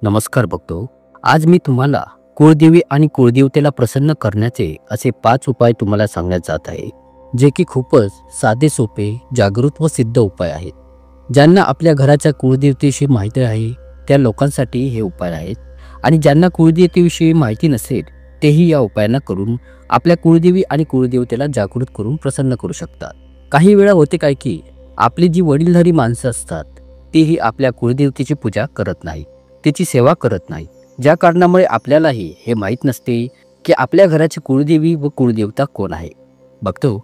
नमस्कार बघतो. आज मी तुम्हाला कुळदेवी आणि कुळदेवतेला प्रसन्न करण्याचे असे 5 उपाय तुम्हाला सांगण्यात जात आहे, जे की खूपच साधे सोपे, जागृत व सिद्ध उपाय आहेत. ज्यांना आपल्या घराच्या कुळदेवतेविषयी माहिती आहे त्या लोकांसाठी हे उपाय आहेत आणि ज्यांना कुळदेवतेविषयी माहिती नसेल तेही या उपायांना करून आपल्या कुळदेवी आणि कुळदेवतेला जागृत करून प्रसन्न करू शकतात. काही वेळा होते काय की आपली जी वडीलधारी माणसं असतात तीही आपल्या कुळदेवतेची पूजा करत नाही, तिची सेवा करत नाही. ज्या कारणामुळे आपल्यालाही हे माहीत नसते की आपल्या घराची कुळदेवी व कुळदेवता कोण आहे. बघतो,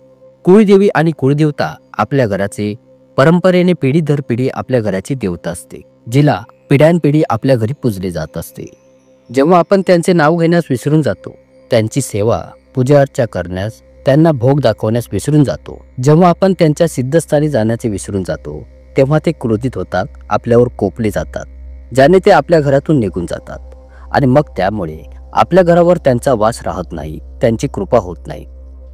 कुळदेवी आणि कुळदेवता आपल्या घराचे परंपरेने पिढी दर पिढी आपल्या घराची देवता असते, जिला पिढ्यानपिढी आपल्या घरी पूजले जात असते. जेव्हा आपण त्यांचे नाव घेण्यास विसरून जातो, त्यांची सेवा पूजा अर्चा करण्यास, त्यांना भोग दाखवण्यास विसरून जातो, जेव्हा आपण त्यांच्या सिद्धस्थानी जाण्याचे विसरून जातो, तेव्हा ते क्रोधित होतात, आपल्यावर कोपले जातात, ज्याने ते आपल्या घरातून निघून जातात आणि मग त्यामुळे आपल्या घरावर त्यांचा वास राहत नाही, त्यांची कृपा होत नाही.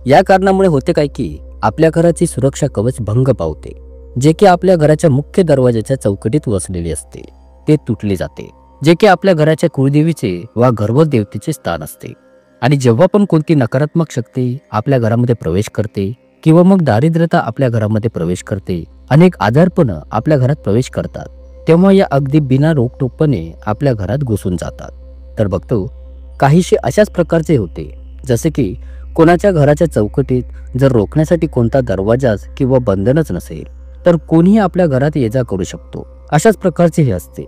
या कारणामुळे होते काय की आपल्या घराची सुरक्षा कवच भंग पावते, जे की आपल्या घराच्या मुख्य दरवाजाच्या चौकटीत वसलेले असते, ते तुटले जाते, जे की आपल्या घराच्या कुळदेवीचे वा घरवर देवतेचे स्थान असते. आणि जेव्हा पण कोणती नकारात्मक शक्ती आपल्या घरामध्ये प्रवेश करते किंवा मग दारिद्र्यता आपल्या घरामध्ये प्रवेश करते, अनेक आजारपण आपल्या घरात प्रवेश करतात, तेव्हा या अगदी बिना रोकटोकपणे आपल्या घरात घुसून जातात. तर बघतो, काहीशी अशाच प्रकारचे होते, जसे की कोणाच्या घराच्या चौकटीत जर रोखण्यासाठी कोणता दरवाजाच किंवा बंधनच नसेल तर कोणीही आपल्या घरात ये जा करू शकतो. अशाच प्रकारचे हे असते.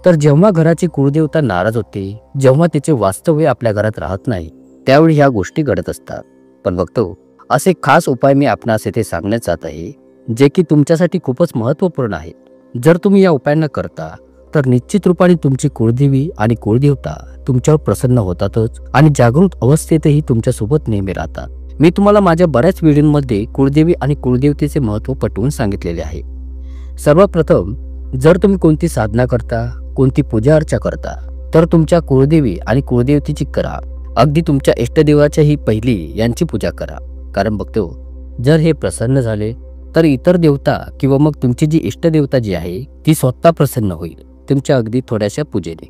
तर जेव्हा घराची कुळदेवता नाराज होते, जेव्हा तिचे वास्तव्य आपल्या घरात राहत नाही, त्यावेळी ह्या गोष्टी घडत असतात. पण बघतो, असे खास उपाय मी आपणास येथे सांगण्यात जात आहे, जे की तुमच्यासाठी खूपच महत्त्वपूर्ण आहेत. जर तुम्ही या उपायांना करता तर निश्चित रूपाने तुमची कुळदेवी आणि कुळदेवता तुमच्यावर प्रसन्न होतातच आणि जागृत अवस्थेतही तुमच्यासोबत नेहमी राहतात. मी तुम्हाला माझ्या बऱ्याच व्हिडिओमध्ये कुळदेवी आणि कुळदेवतेचे महत्त्व पटवून सांगितलेले आहे. सर्वप्रथम, जर तुम्ही कोणती साधना करता, कोणती पूजा अर्चा करता, तर तुमच्या कुळदेवी आणि कुळदेवतेची करा. अगदी तुमच्या इष्टदेवाच्याही पहिली यांची पूजा करा. कारण बघतो, जर हे प्रसन्न झाले तर इतर देवता किंवा मग तुमची जी इष्टदेवता जी आहे ती स्वतः प्रसन्न होईल तुमच्या अगदी थोड्याशा पूजेने.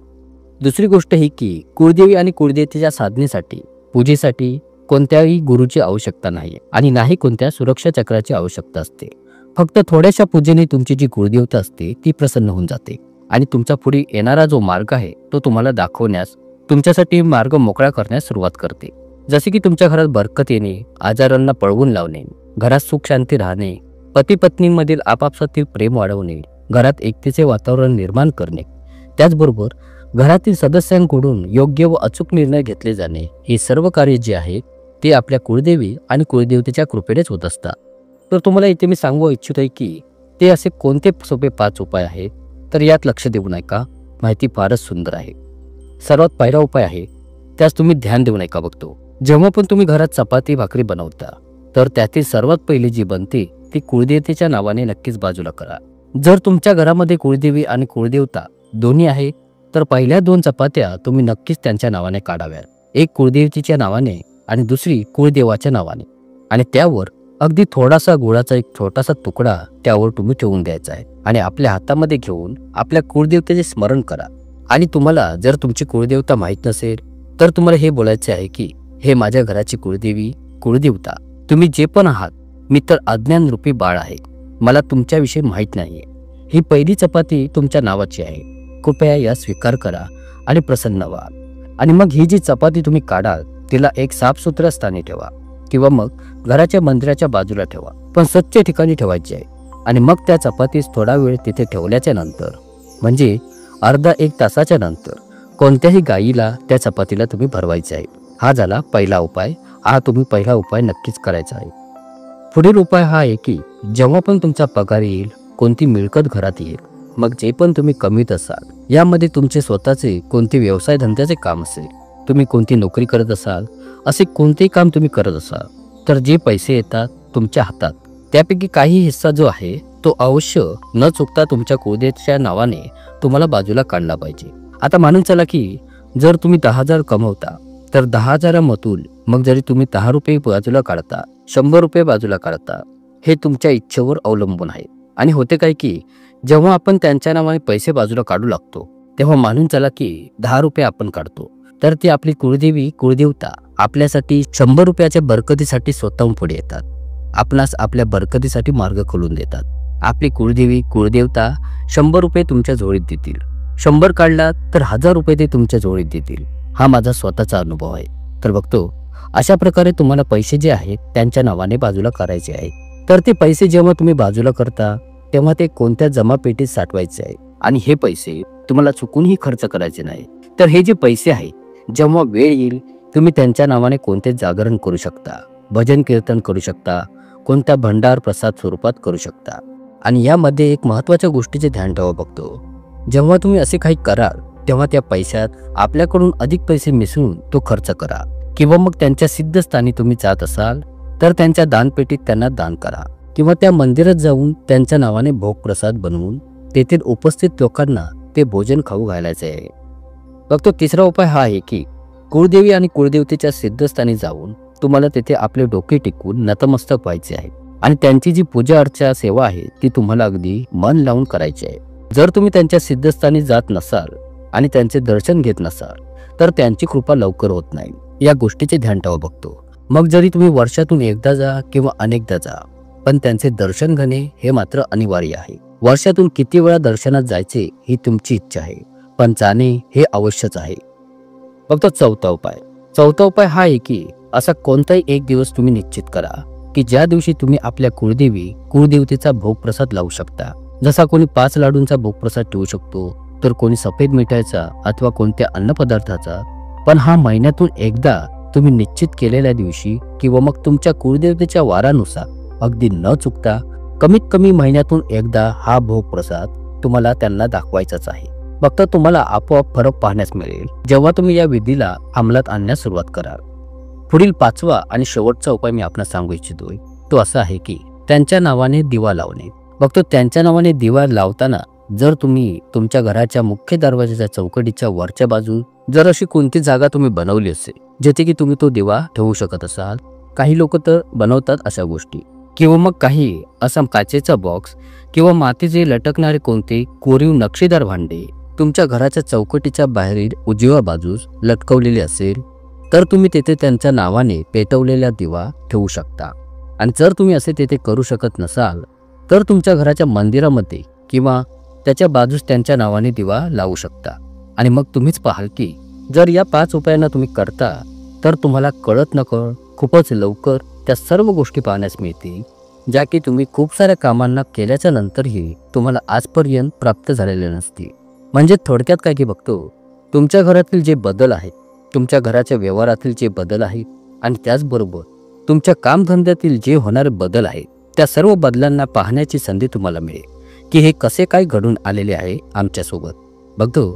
दुसरी गोष्ट ही की कुळदेवी आणि कुळदेवतेच्या साधनेसाठी, पूजेसाठी कोणत्याही गुरुची आवश्यकता नाही आणि नाही कोणत्या सुरक्षा चक्राची आवश्यकता असते. फक्त थोड्याशा पूजेने तुमची जी कुळदेवता असते ती प्रसन्न होऊन जाते आणि तुमचा पुढे येणारा जो मार्ग आहे तो तुम्हाला दाखवण्यास, तुमच्यासाठी मार्ग मोकळा करण्यास सुरुवात करते. जसे की तुमच्या घरात बरकत येणे, आजारांना पळवून लावणे, घरात सुख शांती राहणे, पती पत्नींमधील आपापसातील प्रेम वाढवणे, घरात एकतेचे वातावरण निर्माण करणे, त्याचबरोबर घरातील सदस्यांकडून योग्य व अचूक निर्णय घेतले जाणे, हे सर्व कार्य जे आहे ते आपल्या कुळदेवी आणि कुळदेवतेच्या कृपेनेच होत असतात. तर तुम्हाला इथे मी सांगू इच्छित आहे की ते असे कोणते सोपे 5 उपाय आहेत, तर यात लक्ष देऊ नका, माहिती फारच सुंदर आहे. सर्वात पहिला उपाय आहे, त्यास तुम्ही ध्यान देऊ नका. बघतो, जेव्हा पण तुम्ही घरात चपाती भाकरी बनवता तर त्यातील सर्वात पहिली जी बनते ती कुळदेवतेच्या नावाने नक्कीच बाजूला करा. जर तुमच्या घरामध्ये कुळदेवी आणि कुळदेवता दोन्ही आहे तर पहिल्या 2 चपात्या तुम्ही नक्कीच त्यांच्या नावाने काढाव्यात. एक कुळदेवतेच्या नावाने आणि दुसरी कुळदेवाच्या नावाने, आणि त्यावर अगदी थोडासा गुळाचा एक छोटासा तुकडा त्यावर तुम्ही ठेवून द्यायचा आहे आणि आपल्या हातामध्ये घेऊन आपल्या कुळदेवतेचे स्मरण करा. आणि तुम्हाला जर तुमची कुळदेवता माहीत नसेल तर तुम्हाला हे बोलायचे आहे की हे माझ्या घराची कुळदेवी, कुळदेवता, तुम्ही जे पण आहात, मी तर अज्ञानरूपी बाळ आहे, मला तुमच्याविषयी माहीत नाहीये. ही पहिली चपाती तुमच्या नावाची आहे, कृपया या स्वीकार करा आणि प्रसन्न व्हा. आणि मग ही जी चपाती तुम्ही काढाल तिला एक साफसुथऱ्या स्थानी ठेवा किंवा मग घराच्या मंदिराच्या बाजूला ठेवा, पण स्वच्छ ठिकाणी ठेवायची आहे. आणि मग त्या चपातीस थोडा वेळ तिथे ठेवल्याच्या नंतर, म्हणजे अर्धा 1 तासाच्या नंतर, कोणत्याही गायीला त्या चपातीला तुम्ही भरवायचे आहे. हा झाला पहिला उपाय. हा तुम्ही पहिला उपाय नक्कीच करायचा आहे. पुढील उपाय हा आहे की जेव्हा पण तुमचा पगार येईल, कोणती मिळकत घरात येईल, मग जे पण तुम्ही कमीत असाल, यामध्ये तुमचे स्वतःचे कोणते व्यवसाय धंद्याचे काम असेल, तुम्ही कोणती नोकरी करत असाल, असे कोणतेही काम तुम्ही करत असाल, तर जे पैसे येतात तुमच्या हातात त्यापैकी काही हिस्सा जो आहे तो अवश्य न चुकता तुमच्या कुळदेवतेच्या नावाने तुम्हाला बाजूला काढला पाहिजे. आता मानून चला की जर तुम्ही 10,000 कमवता तर 10,000मधून मग जरी तुम्ही 10 रुपये बाजूला काढता, 100 रुपये बाजूला काढता, हे तुमच्या इच्छेवर अवलंबून आहे. आणि होते काय की जेव्हा आपण त्यांच्या नावाने पैसे बाजूला काढू लागतो तेव्हा मानून चला की 10 रुपये आपण काढतो, तर ती आपली कुळदेवी कुळदेवता आपल्यासाठी 100 रुपयाच्या बरकतीसाठी स्वतःहून पुढे येतात. आपणास आपल्या बरकतीसाठी मार्ग खोलून देतात. आपली कुळदेवी कुळदेवता 100 रुपये तुमच्या झोळीत देतील. 100 काढला तर 1000 रुपये ते तुमच्या झोळीत देतील. हा माझा स्वतःचा अनुभव आहे. तर बघतो अशा प्रकारे तुम्हाला पैसे जे आहेत त्यांच्या नावाने बाजूला करायचे आहेत. तर ते पैसे जेव्हा तुम्ही बाजूला करता तेव्हा ते कोणत्या जमा पेटीत साठवायचे आहे आणि हे पैसे तुम्हाला चुकूनही खर्च करायचे नाही. तर हे जे पैसे आहेत जेव्हा वेळ येईल तुम्ही त्यांच्या नावाने कोणते जागरण करू शकता, भजन कीर्तन करू शकता, कोणत्या भंडार प्रसाद स्वरूपात करू शकता. आणि यामध्ये एक महत्त्वाच्या गोष्टीचे ध्यान ठेवा. बघतो जेव्हा तुम्ही असे काही कराल तेव्हा त्या पैशात आपल्याकडून अधिक पैसे मिसळून तो खर्च करा, किंवा मग त्यांच्या सिद्धस्थानी तुम्ही जात असाल तर त्यांच्या दानपेटीत त्यांना दान करा, किंवा त्या मंदिरात जाऊन त्यांच्या नावाने भोग प्रसाद बनवून तेथील उपस्थित लोकांना ते भोजन खाऊ घालायचे आहे. बघतो तिसरा उपाय हा आहे की कुळदेवी आणि कुळदेवतेच्या सिद्धस्थानी जाऊन तुम्हाला तेथे आपले डोके टेकून नतमस्तक व्हायचे आहे आणि त्यांची जी पूजा अर्चा सेवा आहे ती तुम्हाला अगदी मन लावून करायची आहे. जर तुम्ही त्यांच्या सिद्धस्थानी जात नसाल आणि त्यांचे दर्शन घेत नसाल तर त्यांची कृपा लवकर होत नाही. या गोष्टीचे ध्यान ठेवा. बघतो मग जरी तुम्ही वर्षातून एकदा जा किंवा अनेकदा जा, पण त्यांचे दर्शन घेणे हे मात्र अनिवार्य आहे. वर्षातून किती वेळा दर्शनात जायचे ही तुमची इच्छा आहे, पण जाणे हे अवश्यच आहे. फक्त चौथा उपाय हा आहे की असा कोणताही एक दिवस तुम्ही निश्चित करा की ज्या दिवशी तुम्ही आपल्या कुळदेवी कुळदेवतेचा भोगप्रसाद लावू शकता. जसा कोणी 5 लाडूंचा भोगप्रसाद ठेवू शकतो, तर कोणी सफेद मिठाईचा अथवा कोणत्या अन्नपदार्थाचा. पण हा महिन्यातून एकदा तुम्ही निश्चित केलेल्या दिवशी किंवा मग तुमच्या कुळदेवतेच्या वारानुसार अगदी न चुकता कमीत कमी महिन्यातून एकदा हा भोगप्रसाद तुम्हाला त्यांना दाखवायचाच आहे. फक्त तुम्हाला आपोआप फरक पाहण्यास मिळेल जेव्हा तुम्ही या विधीला अंमलात आणण्यास सुरुवात कराल. पुढील 5वा आणि शेवटचा उपाय मी आपणास सांगू इच्छितोय तो असा आहे की त्यांच्या नावाने दिवा लावणे. बघतो त्यांच्या नावाने दिवा लावताना जर तुम्ही तुमच्या घराच्या मुख्य दरवाजाच्या चौकटीच्या वरच्या बाजू जर अशी कोणती जागा तुम्ही बनवली असेल जेथे की तुम्ही तो दिवा ठेवू शकत असाल, काही लोक तर बनवतात अशा गोष्टी, किंवा मग काही असा काचेचा बॉक्स किंवा मातीचे लटकणारे कोणते कोरीव नक्षीदार भांडे तुमच्या घराच्या चौकटीच्या बाहेरील उजव्या बाजूस लटकवलेले असेल तर तुम्ही तेथे त्यांच्या नावाने पेटवलेला दिवा ठेवू शकता. आणि जर तुम्ही असे तेथे करू शकत नसाल तर तुमच्या घराच्या मंदिरामध्ये किंवा त्याच्या बाजूस त्यांच्या नावाने दिवा लावू शकता. आणि मग तुम्हीच पाहाल की जर या 5 उपायांना तुम्ही करता तर तुम्हाला कळत नकळत खूपच लवकर त्या सर्व गोष्टी पाहण्यास मिळतील ज्या की तुम्ही खूप साऱ्या कामांना केल्याच्या नंतरही तुम्हाला आजपर्यंत प्राप्त झालेले नसतील. म्हणजे थोडक्यात काय की बघतो तुमच्या घरातील जे बदल आहेत, तुमच्या घराच्या व्यवहारातील जे बदल आहेत आणि त्याचबरोबर तुमच्या कामधंद्यातील जे होणारे बदल आहेत त्या सर्व बदलांना पाहण्याची संधी तुम्हाला मिळेल की हे कसे काय घडून आलेले आहे आमच्यासोबत. बघतो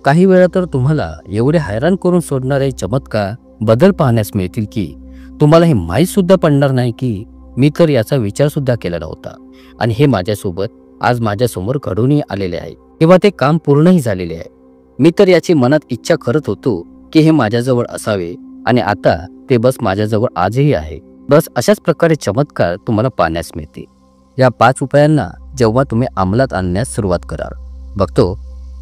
काही वेळा तर तुम्हाला एवढे हैराण करून सोडणारे चमत्कार बदल पाहण्यास मिळतील की तुम्हाला हे माहीत सुद्धा पडणार नाही की मी तर याचा विचार सुद्धा केला नव्हता आणि हे माझ्यासोबत आज माझ्यासमोर घडूनही आलेले आहे किंवा ते काम पूर्णही झालेले आहे. मी तर याची मनात इच्छा करत होतो की हे माझ्याजवळ असावे आणि आता ते बस माझ्याजवळ आजही आहे. बस अशाच प्रकारे चमत्कार तुम्हाला पाहण्यास मिळते. या 5 उपायांना जेव्हा तुम्ही अंमलात आणण्यास सुरुवात कराल, बघतो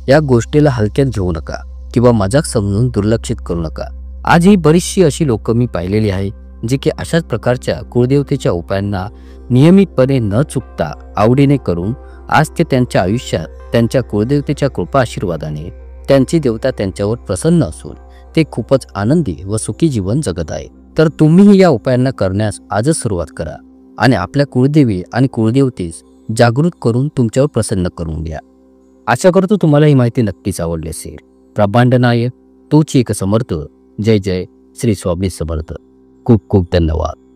या गोष्टीला हलक्यात घेऊ नका किंवा मजाक समजून दुर्लक्षित करू नका. आजही बरीचशी अशी लोक मी पाहिलेली आहे जे की अशाच प्रकारच्या कुळदेवतेच्या उपायांना नियमितपणे न चुकता आवडीने करून आज ते त्यांच्या आयुष्यात त्यांच्या कुळदेवतेच्या कृपा आशीर्वादाने त्यांची देवता त्यांच्यावर प्रसन्न असून ते खूपच आनंदी व सुखी जीवन जगत आहे. तर तुम्हीही या उपायांना करण्यास आजच सुरुवात करा आणि आपल्या कुळदेवी आणि कुळदेवतेस जागृत करून तुमच्यावर प्रसन्न करून घ्या. आशा करतो तुम्हाला ही माहिती नक्कीच आवडली असेल. प्रभांड नायक, तोच एक समर्थ. जय जय श्री स्वामी समर्थ. खूप खूप धन्यवाद.